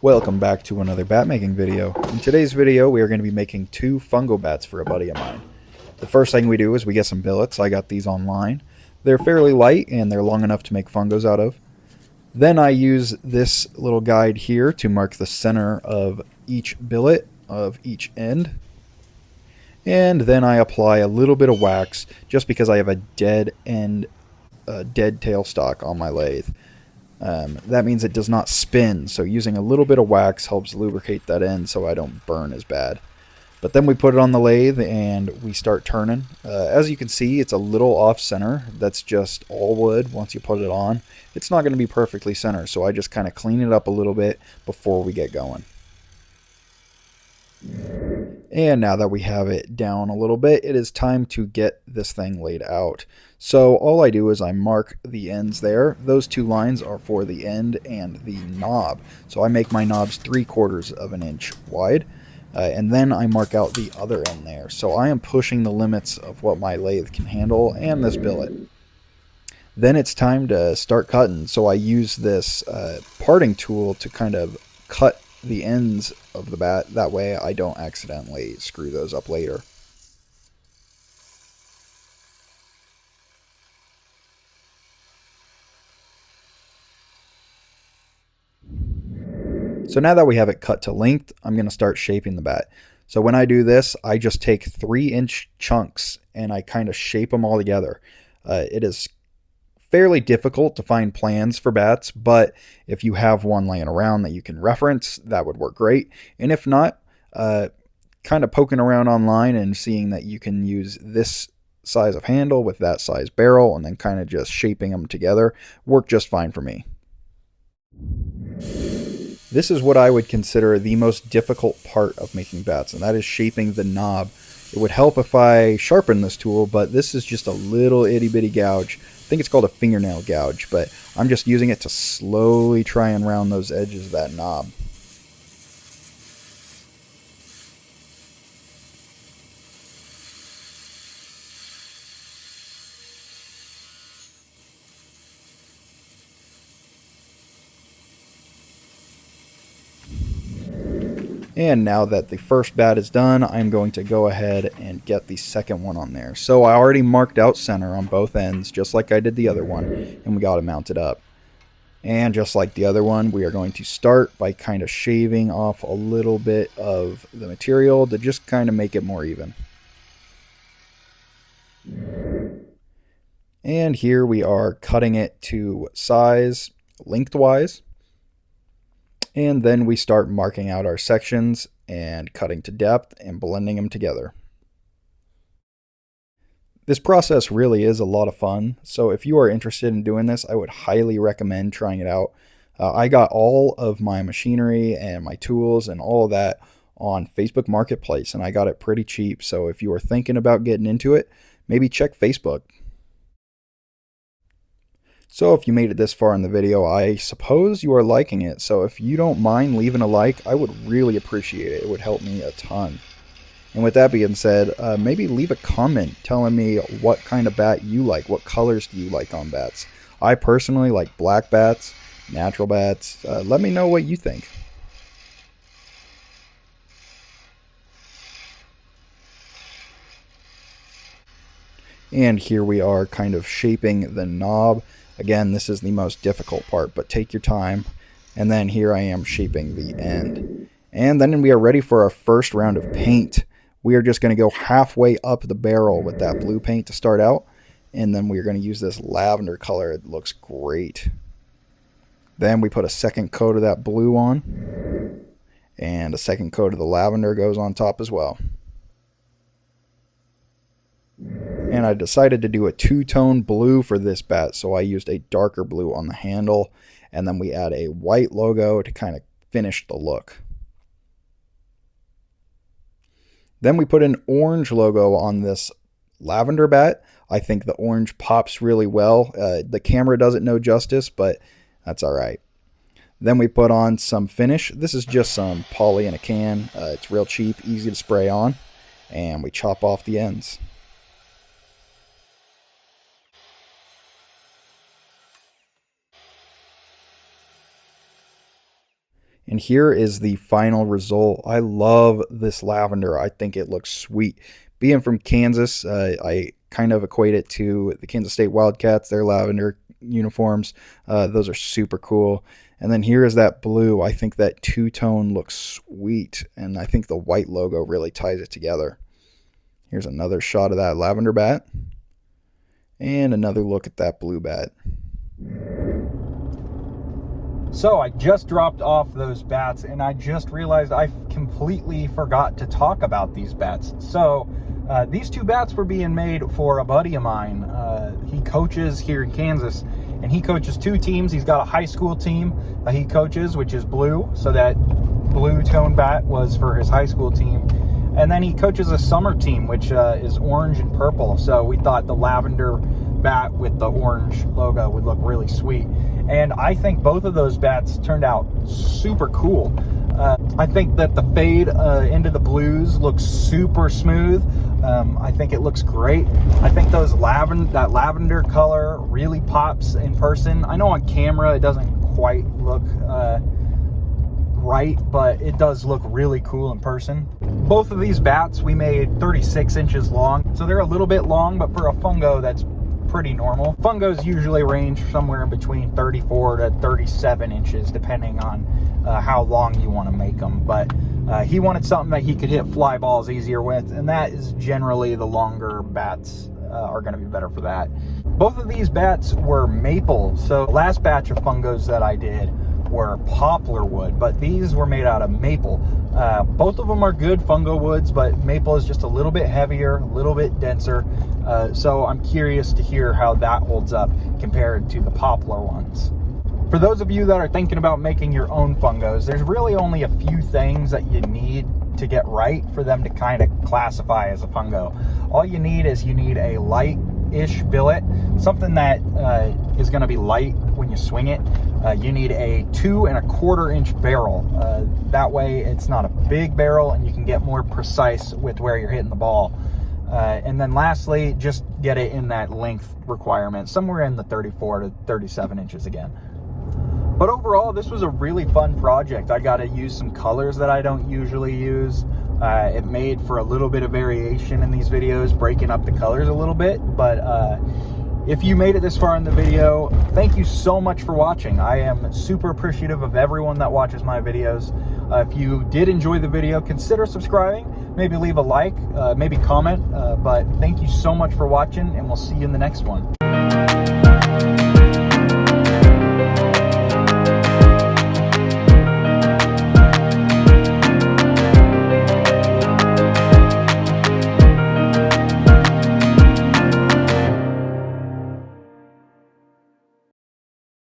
Welcome back to another bat making video. In today's video we are going to be making two fungo bats for a buddy of mine. The first thing we do is we get some billets. I got these online. They're fairly light and they're long enough to make fungos out of. Then I use this little guide here to mark the center of each billet of each end. And then I apply a little bit of wax just because I have a dead tailstock on my lathe. That means it does not spin, so using a little bit of wax helps lubricate that end so I don't burn as bad. But then we put it on the lathe and we start turning. As you can see, it's a little off center. That's just all wood once you put it on. It's not going to be perfectly center, so I just kind of clean it up a little bit before we get going. And now that we have it down a little bit, it is time to get this thing laid out. So all I do is I mark the ends there. Those two lines are for the end and the knob. So I make my knobs 3/4 of an inch wide. And then I mark out the other end there. So I am pushing the limits of what my lathe can handle and this billet. Then it's time to start cutting. So I use this parting tool to kind of cut the ends of the bat. That way I don't accidentally screw those up later. So now that we have it cut to length, I'm going to start shaping the bat. So when I do this, I just take 3-inch chunks and I kind of shape them all together. It is fairly difficult to find plans for bats, but if you have one laying around that you can reference, that would work great. And if not, kind of poking around online and seeing that you can use this size of handle with that size barrel and then kind of just shaping them together worked just fine for me. This is what I would consider the most difficult part of making bats, and that is shaping the knob. It would help if I sharpen this tool, but this is just a little itty bitty gouge. I think it's called a fingernail gouge, but I'm just using it to slowly try and round those edges of that knob. And now that the first bat is done, I'm going to go ahead and get the second one on there. So I already marked out center on both ends, just like I did the other one, and we got it mounted up. And just like the other one, we are going to start by kind of shaving off a little bit of the material to just kind of make it more even. And here we are cutting it to size lengthwise. And then we start marking out our sections and cutting to depth and blending them together. This process really is a lot of fun, so if you are interested in doing this, I would highly recommend trying it out. I got all of my machinery and my tools and all of that on Facebook Marketplace, and I got it pretty cheap, so if you are thinking about getting into it, maybe check Facebook. So if you made it this far in the video, I suppose you are liking it. So if you don't mind leaving a like, I would really appreciate it. It would help me a ton. And with that being said, maybe leave a comment telling me what kind of bat you like. What colors do you like on bats? I personally like black bats, natural bats. Let me know what you think. And here we are kind of shaping the knob. Again, this is the most difficult part, but take your time. And then here I am shaping the end. And then we are ready for our first round of paint. We are just going to go halfway up the barrel with that blue paint to start out. And then we're going to use this lavender color. It looks great. Then we put a second coat of that blue on. And a second coat of the lavender goes on top as well. And I decided to do a two-tone blue for this bat, so I used a darker blue on the handle, and then we add a white logo to kind of finish the look. Then we put an orange logo on this lavender bat. I think the orange pops really well. The camera does it no justice, but that's all right. Then we put on some finish. This is just some poly in a can. It's real cheap, easy to spray on, and we chop off the ends. And here is the final result. I love this lavender. I think it looks sweet. Being from Kansas, I kind of equate it to the Kansas State Wildcats, their lavender uniforms. Those are super cool. And then here is that blue. I think that two-tone looks sweet, and I think the white logo really ties it together. Here's another shot of that lavender bat, and another look at that blue bat. So I just dropped off those bats, and I just realized I completely forgot to talk about these bats. So these two bats were being made for a buddy of mine. He coaches here in Kansas, and he coaches two teams. He's got a high school team he coaches, which is blue, so that blue tone bat was for his high school team. And then he coaches a summer team, which is orange and purple. So we thought the lavender bat with the orange logo would look really sweet. And I think both of those bats turned out super cool. I think that the fade into the blues looks super smooth. I think it looks great. I think that lavender color really pops in person. I know on camera it doesn't quite look right, but it does look really cool in person. Both of these bats we made 36 inches long, so they're a little bit long, but for a fungo that's pretty normal. Fungos usually range somewhere in between 34 to 37 inches depending on how long you want to make them, but he wanted something that he could hit fly balls easier with, and that is generally the longer bats are going to be better for that. Both of these bats were maple, so the last batch of fungos that I did were poplar wood, but these were made out of maple. Both of them are good fungo woods, but maple is just a little bit heavier, a little bit denser, so I'm curious to hear how that holds up compared to the poplar ones. For those of you that are thinking about making your own fungos, there's really only a few things that you need to get right for them to kind of classify as a fungo. All you need is a light-ish billet, something that is going to be light when you swing it. You need a 2 1/4 inch barrel. That way it's not a big barrel and you can get more precise with where you're hitting the ball. And then lastly, just get it in that length requirement, somewhere in the 34 to 37 inches again. But overall, this was a really fun project. I got to use some colors that I don't usually use. It made for a little bit of variation in these videos, breaking up the colors a little bit. But if you made it this far in the video, thank you so much for watching. I am super appreciative of everyone that watches my videos. If you did enjoy the video, consider subscribing, maybe leave a like, maybe comment. But thank you so much for watching, and we'll see you in the next one.